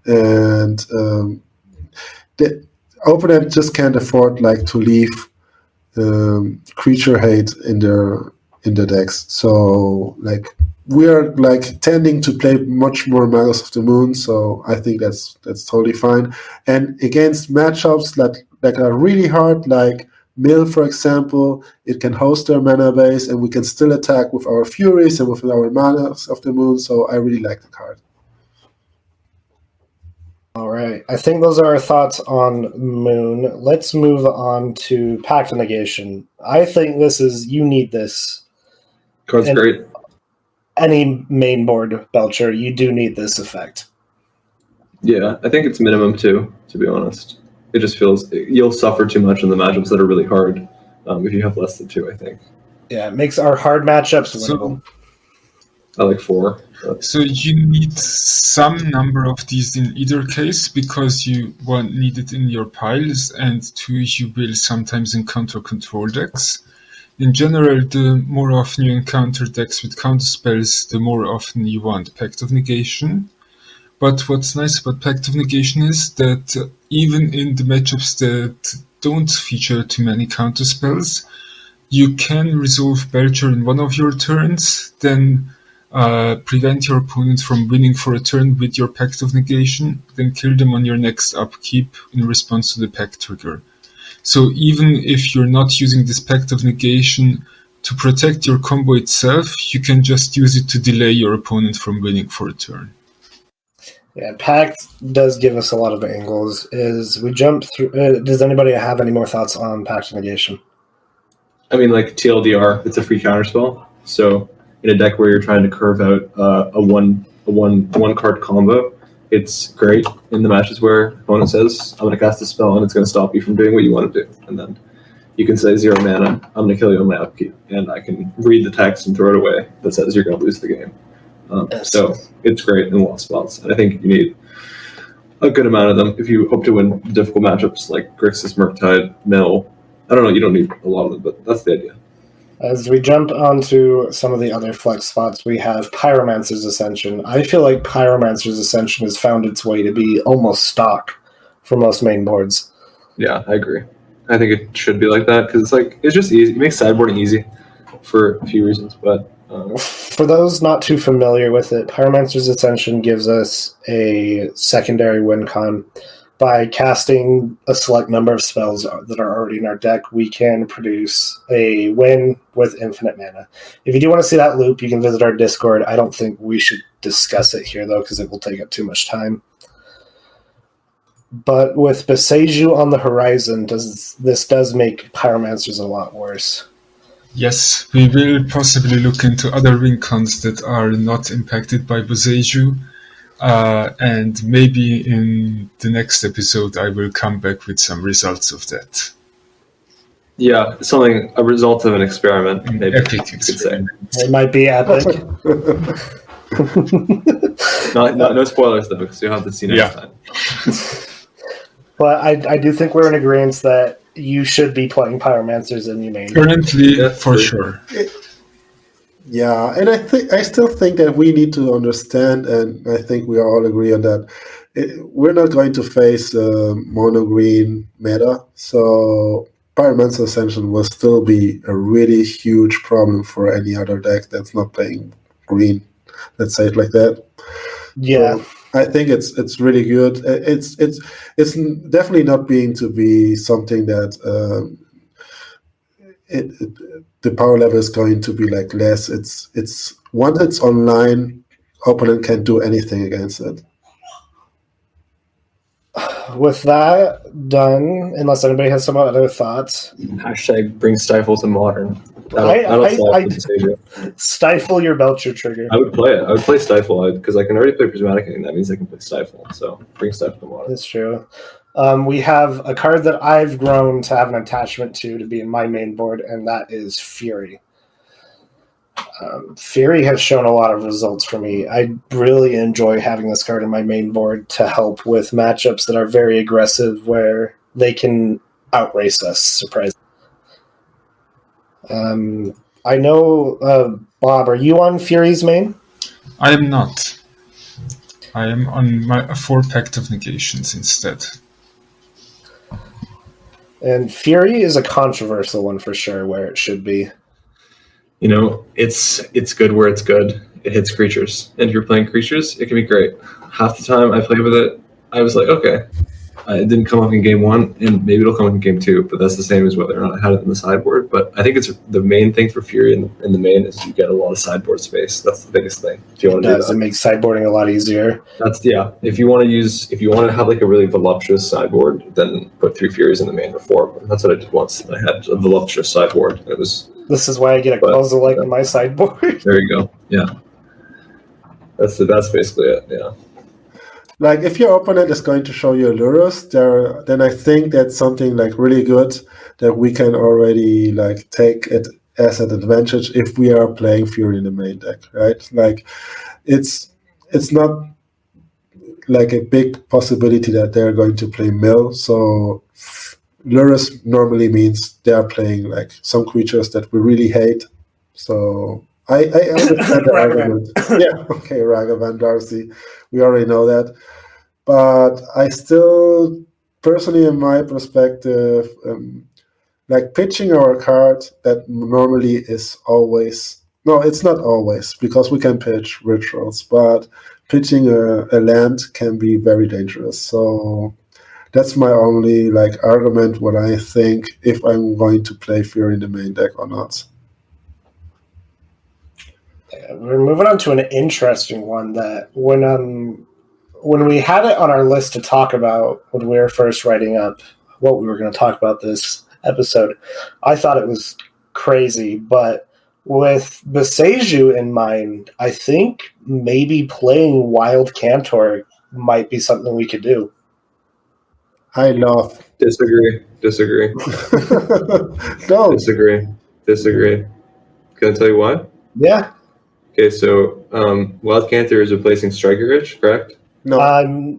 And the opponent just can't afford to leave creature hate in their decks. So we are tending to play much more Magus of the Moon. So I think that's totally fine. And against matchups that are really hard, like Mill, for example, it can host their mana base, and we can still attack with our Furies and with our Manas of the Moon, so I really like the card. All right. I think those are our thoughts on Moon. Let's move on to Pact of Negation. I think you need this. Card's great. Any main board Belcher, you do need this effect. Yeah, I think it's minimum 2, to be honest. It just feels you'll suffer too much in the matchups that are really hard if you have less than 2, I think. Yeah, it makes our hard matchups winnable. I like 4. So you need some number of these in either case because you, 1, need it in your piles, and 2, you will sometimes encounter control decks. In general, the more often you encounter decks with counter spells, the more often you want Pact of Negation. But what's nice about Pact of Negation is that even in the matchups that don't feature too many counterspells, you can resolve Belcher in one of your turns, then prevent your opponent from winning for a turn with your Pact of Negation, then kill them on your next upkeep in response to the Pact trigger. So even if you're not using this Pact of Negation to protect your combo itself, you can just use it to delay your opponent from winning for a turn. Yeah, Pact does give us a lot of angles. As we jump through, does anybody have any more thoughts on Pact of Negation? I mean, like TLDR, it's a free counterspell. So in a deck where you're trying to curve out a one card combo, it's great in the matches where opponent says, "I'm going to cast a spell and it's going to stop you from doing what you want to do," and then you can say 0 mana, "I'm going to kill you on my upkeep," and I can read the text and throw it away that says you're going to lose the game. So it's great in a lot of spots, and I think you need a good amount of them if you hope to win difficult matchups like Grixis, Murktide, Mill. I don't know, you don't need a lot of them, but that's the idea. As we jump onto some of the other flex spots, we have Pyromancer's Ascension. I feel like Pyromancer's Ascension has found its way to be almost stock for most main boards. Yeah, I agree. I think it should be like that because it's just easy. It makes sideboarding easy for a few reasons, but for those not too familiar with it, Pyromancer's Ascension gives us a secondary win con. By casting a select number of spells that are already in our deck, we can produce a win with infinite mana. If you do want to see that loop, you can visit our Discord. I don't think we should discuss it here, though, because it will take up too much time. But with Beseiju on the horizon, this does make Pyromancers a lot worse. Yes, we will possibly look into other win cons that are not impacted by Beseiju. And maybe in the next episode, I will come back with some results of that. Yeah, a result of an experiment, maybe. Epic experiment. It might be epic. No spoilers, though, because you'll have to see next time. But I do think we're in agreement that you should be playing Pyromancers in your main. Currently, for sure. Yeah, and I still think that we need to understand, and I think we all agree on that. We're not going to face mono green meta, so Pyromancer Ascension will still be a really huge problem for any other deck that's not playing green. Let's say it like that. Yeah, so I think it's really good. It's definitely not being to be something that. The power level is going to be like less. It's once it's online, opponent can't do anything against it. With that done, unless anybody has some other thoughts. # bring Stifle to Modern. Stifle your Belcher trigger. I would play it. I would play Stifle because I can already play Prismatic, and that means I can play Stifle. So bring Stifle to Modern. That's true. We have a card that I've grown to have an attachment to be in my main board, and that is Fury. Fury has shown a lot of results for me. I really enjoy having this card in my main board to help with matchups that are very aggressive where they can outrace us, surprisingly. I know, Bob, are you on Fury's main? I am not. I am on my 4 Pact of Negations instead. And Fury is a controversial one for sure, where it should be. You know, it's good where it's good. It hits creatures. And if you're playing creatures, it can be great. Half the time I played with it, I was like, okay, it didn't come up in game 1, and maybe it'll come up in game 2, but that's the same as whether or not I had it in the sideboard. But I think it's the main thing for Fury in the main is you get a lot of sideboard space. That's the biggest thing. If you want to do that. It makes sideboarding a lot easier. If you want to have like a really voluptuous sideboard, then put 3 Furies in the main or 4 of them. That's what I did once. I had a voluptuous sideboard. This is why I get a puzzle like on my sideboard. There you go. Yeah. That's basically it. Yeah. Like if your opponent is going to show you Lurus, then I think that's something like really good that we can already like take it as an advantage if we are playing Fury in the main deck, right? Like it's not like a big possibility that they're going to play Mill. So Lurus normally means they are playing like some creatures that we really hate. So I understand the argument. Yeah, okay, Ragavan, Darcy. We already know that. But I still, personally, in my perspective, like pitching our card that normally is always, no, it's not always, because we can pitch rituals, but pitching a land can be very dangerous. So that's my only like argument what I think if I'm going to play Fury in the main deck or not. We're moving on to an interesting one that when we had it on our list to talk about when we were first writing up what we were going to talk about this episode, I thought it was crazy, but with Beseju in mind, I think maybe playing Wild Cantor might be something we could do. I love. Disagree. No. Disagree. Can I tell you why? Yeah. Okay, so Wild Cantor is replacing Striker Rich, correct? No.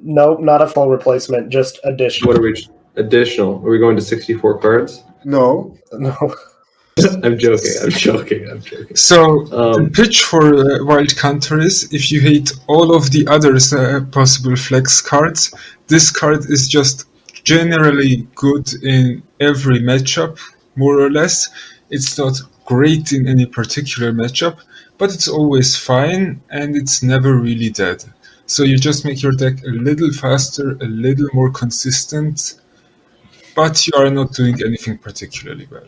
No, not a full replacement, just additional. What are we? Additional. Are we going to 64 cards? No. No. I'm joking. So the pitch for Wild Counter is if you hate all of the other possible flex cards, this card is just generally good in every matchup, more or less. It's not great in any particular matchup, but it's always fine and it's never really dead. So you just make your deck a little faster, a little more consistent, but you are not doing anything particularly well.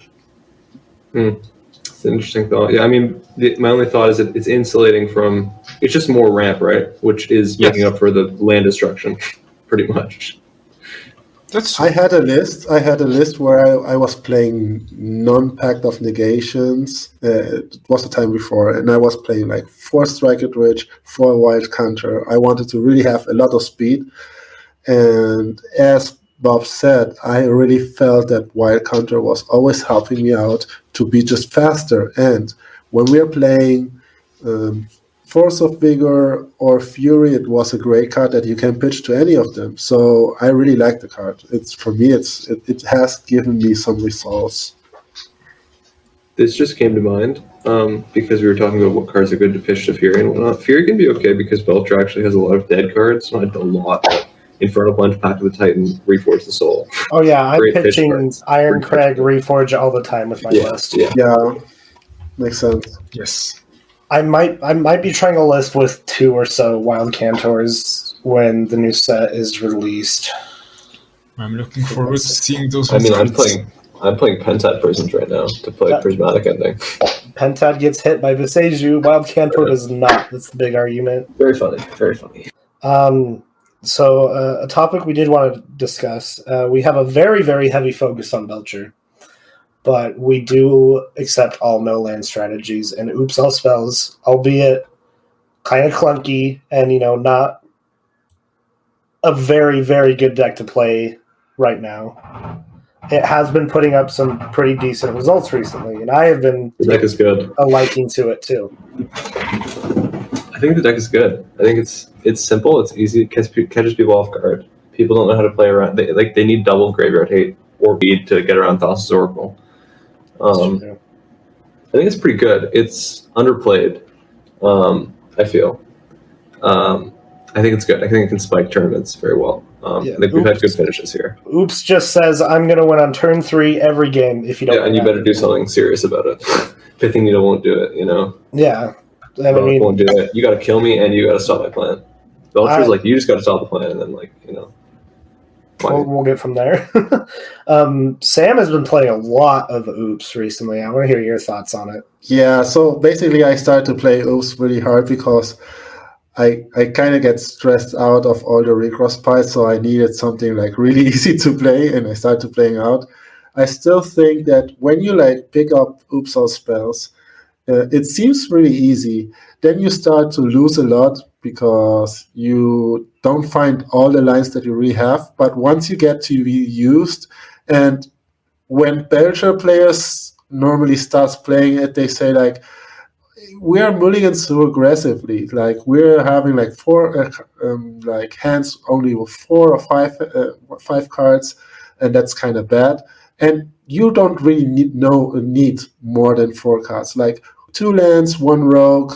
It's an interesting thought. Yeah, I mean, my only thought is that it's insulating from. It's just more ramp, right? Which is making up for the land destruction, pretty much. That's I had a list where I was playing non-pact of negations. It was the time before, and I was playing like 4 Strike at Ridge, 4 Wild Counter. I wanted to really have a lot of speed, and as Bob said, I really felt that Wild Counter was always helping me out to be just faster. And when we are playing Force of Vigor or Fury, it was a great card that you can pitch to any of them. So I really like the card. For me, it has given me some results. This just came to mind because we were talking about what cards are good to pitch to Fury and whatnot. Fury can be okay because Belcher actually has a lot of dead cards. Not a lot, but Infernal Punch, Pact of the Titan, Reforge the Soul. Oh yeah, I'm Great pitch pitching cards. Iron Great Crag pitch Reforge all the time with my list. Yeah, makes sense. yes. I might be trying a list with 2 or so Wild Cantors when the new set is released. I'm looking forward to seeing those I mean, I'm results. playing Pentad Prisms right now to play Prismatic Ending. Pentad gets hit by Beseju, Wild Cantor does not. That's the big argument. Very funny. So a topic we did want to discuss, we have a very, very heavy focus on Belcher, but we do accept all no-land strategies and oops all spells, albeit kind of clunky and, not a very, very good deck to play right now. It has been putting up some pretty decent results recently, and I have been The deck is good. a liking to it too. I think the deck is good. I think it's simple. It's easy. It catches people off guard. People don't know how to play around. They need double Graveyard Hate or Bead to get around Thassa's Oracle. I think it's pretty good. It's underplayed. I feel. I think it's good. I think it can spike tournaments very well. I think we've had good finishes here. Oops just says, I'm going to win on turn 3 every game if you don't. Yeah, and you better do something serious about it. Pithing Needle won't do it, Yeah. I Rock mean, won't do it. You got to kill me, and you got to stop my plan. Belcher's like, you just got to stop the plan, and then we'll get from there. Sam has been playing a lot of Oops recently. I want to hear your thoughts on it. Yeah, so basically I started to play Oops really hard because I kind of get stressed out of all the recross pies, so I needed something like really easy to play, and I started playing out. I still think that when you pick up Oops all spells, it seems really easy. Then you start to lose a lot because you don't find all the lines that you really have. But once you get to be used, and when Belcher players normally starts playing it, they say we are mulligan so aggressively. We're having 4 hands only with 4 or 5 cards, and that's kind of bad. And you don't really need more than 4 cards. 2 lands, 1 rogue,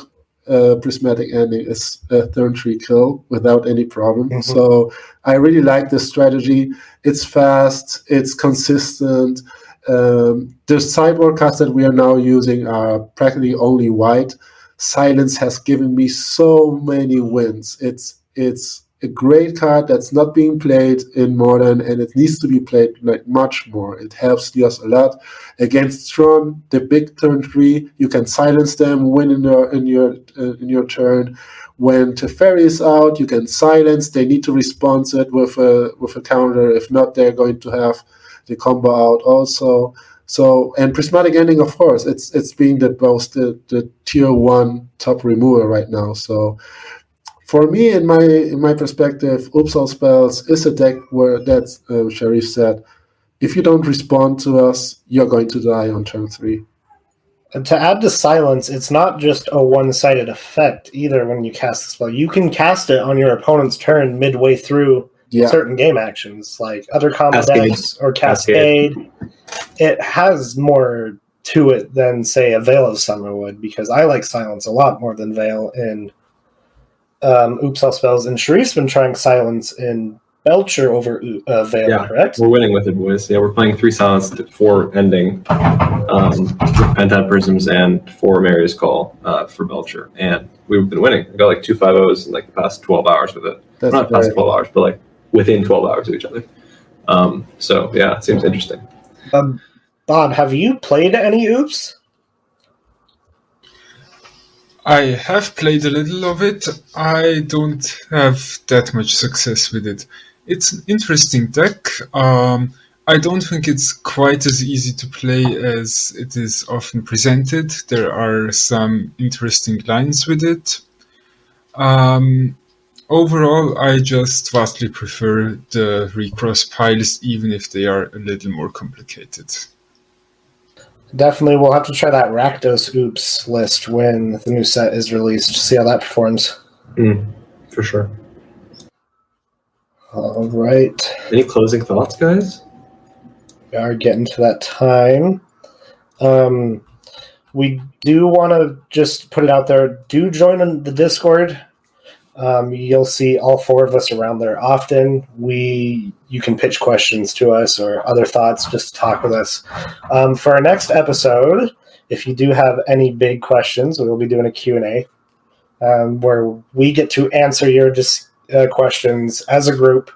prismatic ending is a turn 3 kill without any problem. Mm-hmm. So I really like this strategy. It's fast, it's consistent. the sideboard cards that we are now using are practically only white. Silence has given me so many wins. It's a great card that's not being played in Modern, and it needs to be played like much more. It helps us a lot against Tron. The big turn 3, you can silence them, win in your turn. When Teferi is out, you can silence. They need to respond to it with a counter. If not, they're going to have the combo out also. So, and Prismatic Ending, of course, it's being the tier 1 top remover right now. So for me, in my perspective, Oops All Spells is a deck where that's Sharif said, if you don't respond to us, you're going to die on turn 3. And to add to silence, it's not just a one-sided effect either when you cast the spell. You can cast it on your opponent's turn midway through certain game actions, like other combo decks or Cascade. It has more to it than, say, a Veil of Summer would, because I like silence a lot more than Veil in Oops All Spells. And Sharif's been trying silence in Belcher over Veil, correct? We're winning with it, boys. Yeah, we're playing 3 silence, 4 ending, with Pentad Prisms and 4 Mary's Call for Belcher. And we've been winning. We got like 2 5-0s in like the past 12 hours with it. Not past 12 hours, but like within 12 hours of each other. So yeah, it seems interesting. Bob, have you played any Oops? I have played a little of it. I don't have that much success with it. It's an interesting deck. I don't think it's quite as easy to play as it is often presented. There are some interesting lines with it. Overall, I just vastly prefer the recross piles, even if they are a little more complicated. Definitely, we'll have to try that Rakdos Oops list when the new set is released to see how that performs. For sure. All right. Any closing thoughts, guys? We are getting to that time. We do want to just put it out there. Do join in the Discord. You'll see all 4 of us around there often. You can pitch questions to us or other thoughts, just talk with us. For our next episode, if you do have any big questions, we will be doing a Q&A where we get to answer your questions as a group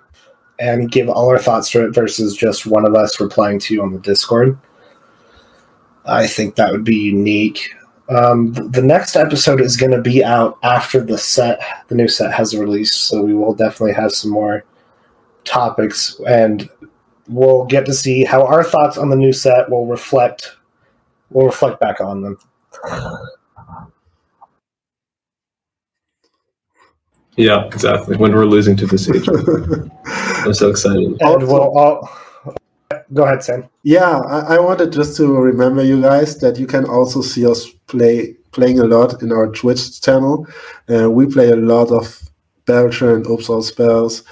and give all our thoughts to it versus just one of us replying to you on the Discord. I think that would be unique. The next episode is going to be out after the new set has released, so we will definitely have some more topics, and we'll get to see how our thoughts on the new set will reflect back on them. Yeah, exactly. When we're losing to the Siege. I'm so excited. And go ahead, Sam. Yeah, I wanted just to remember you guys that you can also see us playing a lot in our Twitch channel. We play a lot of Belcher and Oops All Spells.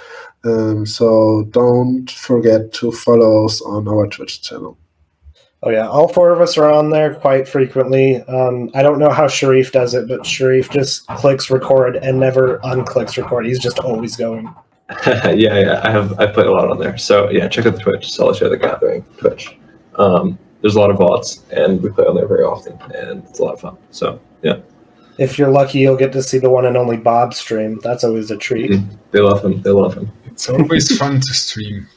So don't forget to follow us on our Twitch channel. Oh yeah, all 4 of us are on there quite frequently. I don't know how Sharif does it, but Sharif just clicks record and never unclicks record. He's just always going. Yeah. I play a lot on there. So yeah, check out the Twitch, Solitaire the Gathering Twitch. There's a lot of VODs, and we play on there very often, and it's a lot of fun. So yeah. If you're lucky, you'll get to see the one and only Bob stream. That's always a treat. Mm-hmm. They love him. It's always fun to stream.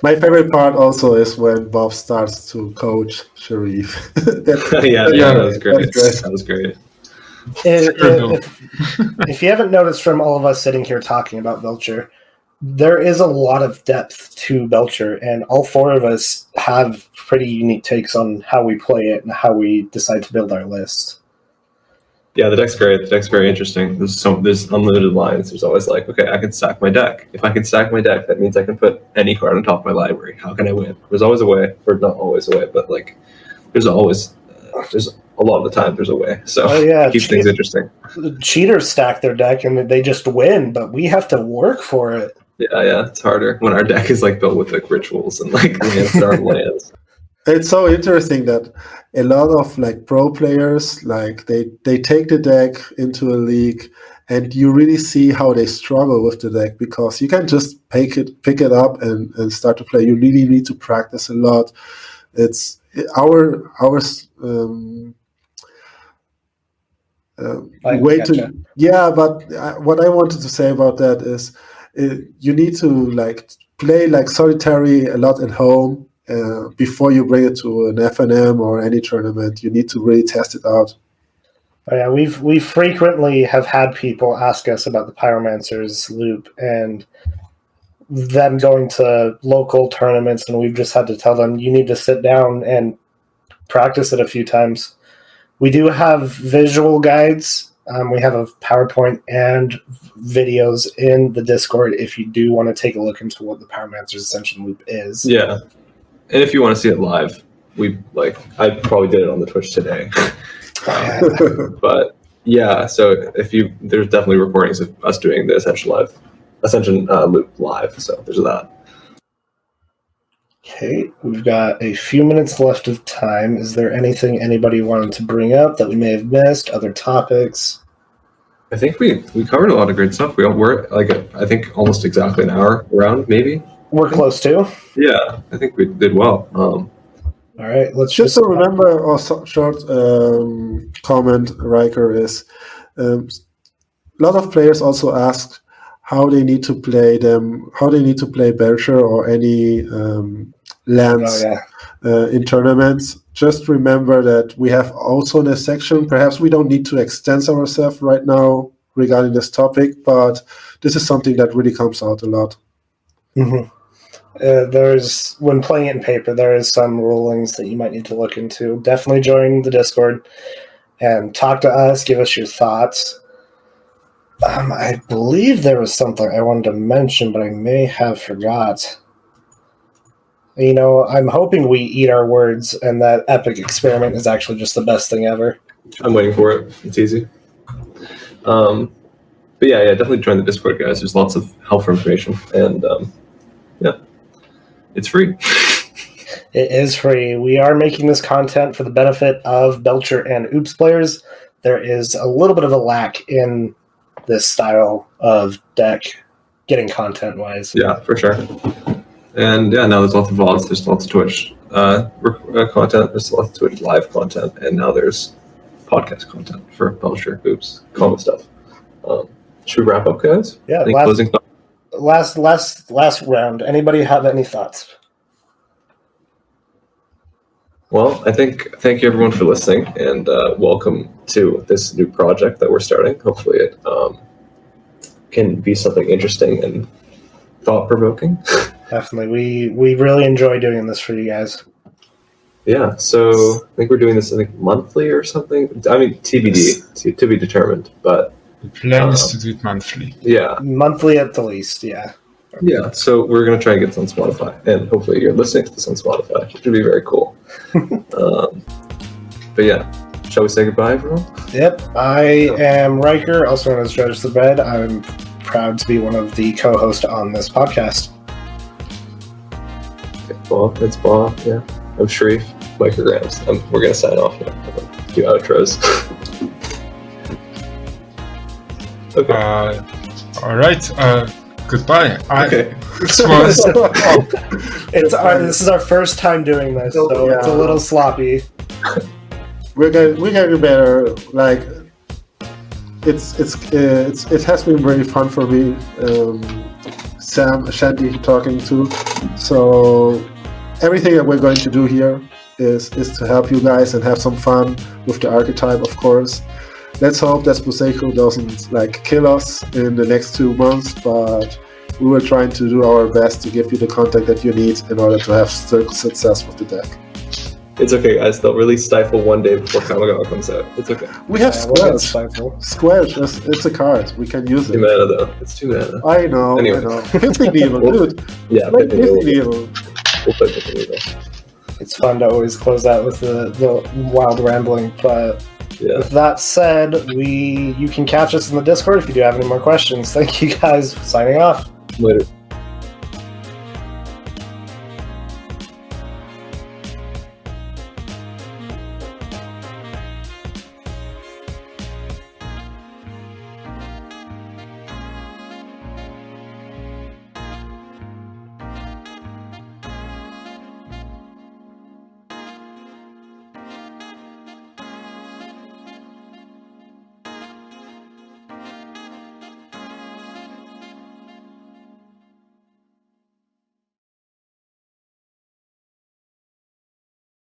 My favorite part also is when Bob starts to coach Sharif. Yeah, that was great. That was great. If you haven't noticed from all of us sitting here talking about Belcher, there is a lot of depth to Belcher, and all 4 of us have pretty unique takes on how we play it and how we decide to build our list. Yeah, the deck's great. The deck's very interesting. There's unlimited lines. There's always like, okay, I can stack my deck. If I can stack my deck, that means I can put any card on top of my library. How can I win? There's always a way, or not always a way, but like, there's always there's a lot of the time there's a way. So keep things interesting. Cheaters stack their deck and they just win, but we have to work for it. Yeah, it's harder when our deck is like built with like rituals and like lands. It's so interesting that a lot of like pro players, like they take the deck into a league, and you really see how they struggle with the deck, because you can't just pick it up and start to play. You really need to practice a lot. It's our way to but what I wanted to say about that is you need to like play like solitary a lot at home before you bring it to an FNM or any tournament. You need to really test it out. Oh yeah, we frequently have had people ask us about the Pyromancer's loop and them going to local tournaments, and we've just had to tell them, you need to sit down and practice it a few times. We do have visual guides. We have a PowerPoint and videos in the Discord if you do want to take a look into what the Pyromancer's Ascension loop is. Yeah. And if you want to see it live, I probably did it on the Twitch today. But yeah, so there's definitely recordings of us doing the Ascension loop live. So there's that. Okay, we've got a few minutes left of time. Is there anything anybody wanted to bring up that we may have missed? Other topics? I think we covered a lot of great stuff. We're like I think almost exactly an hour around, maybe. We're close to. Yeah, I think we did well. All right, let's just to remember. Or short comment, Riker, is a lot of players also ask how they need to play Belcher or any lands in tournaments. Just remember that we have also in a section, perhaps we don't need to extend ourselves right now regarding this topic, but this is something that really comes out a lot. Mm-hmm. When playing it in paper, there is some rulings that you might need to look into. Definitely join the Discord and talk to us, give us your thoughts. I believe there was something I wanted to mention, but I may have forgot. You know, I'm hoping we eat our words and that Epic Experiment is actually just the best thing ever. I'm waiting for it. It's easy. But yeah, definitely join the Discord, guys. There's lots of helpful information, and it's free. It is free. We are making this content for the benefit of Belcher and Oops players. There is a little bit of a lack in this style of deck getting content-wise. Yeah, for sure. And yeah, now there's lots of VODs, there's lots of Twitch content, there's lots of Twitch live content, and now there's podcast content for Belcher, Oops, common stuff. Should we wrap up, guys? Yeah, any closing thoughts? Last round. Anybody have any thoughts? Well, thank you everyone for listening, and welcome to this new project that we're starting. Hopefully it can be something interesting and thought-provoking. Definitely. We really enjoy doing this for you guys. Yeah, so I think we're doing this monthly or something. I mean, TBD, to be determined, but the plan is to do it monthly. Yeah. Monthly at the least, yeah. Yeah, so we're going to try and get this on Spotify, and hopefully you're listening to this on Spotify, which would be very cool. But yeah, shall we say goodbye, everyone? Yep, I am Riker, also known as Judge the Bread. I'm proud to be one of the co-hosts on this podcast. Okay, well, it's Bob, yeah. I'm Sharif, micrograms. We're going to sign off now. A few outros. Okay. All right. Goodbye. Okay. This was. This is our first time doing this, so it's a little sloppy. We're getting better. Like it has been really fun for me. Sam, Shanti talking to. So everything that we're going to do here is to help you guys and have some fun with the archetype, of course. Let's hope that Buseiko doesn't kill us in the next 2 months, but we will try to do our best to give you the content that you need in order to have success with the deck. It's okay, guys. They'll really stifle one day before Kamigawa comes out. It's okay. We have Squelch. Squelch, it's a card. We can use it. 2 mana, though. It's 2 mana. I know. Anyway. I know. Pithing Needle, dude. Yeah, Pithing Needle. We'll play Pithing Needle. It's fun to always close out with the wild rambling, but with that said, you can catch us in the Discord if you do have any more questions. Thank you guys. Signing off. Later.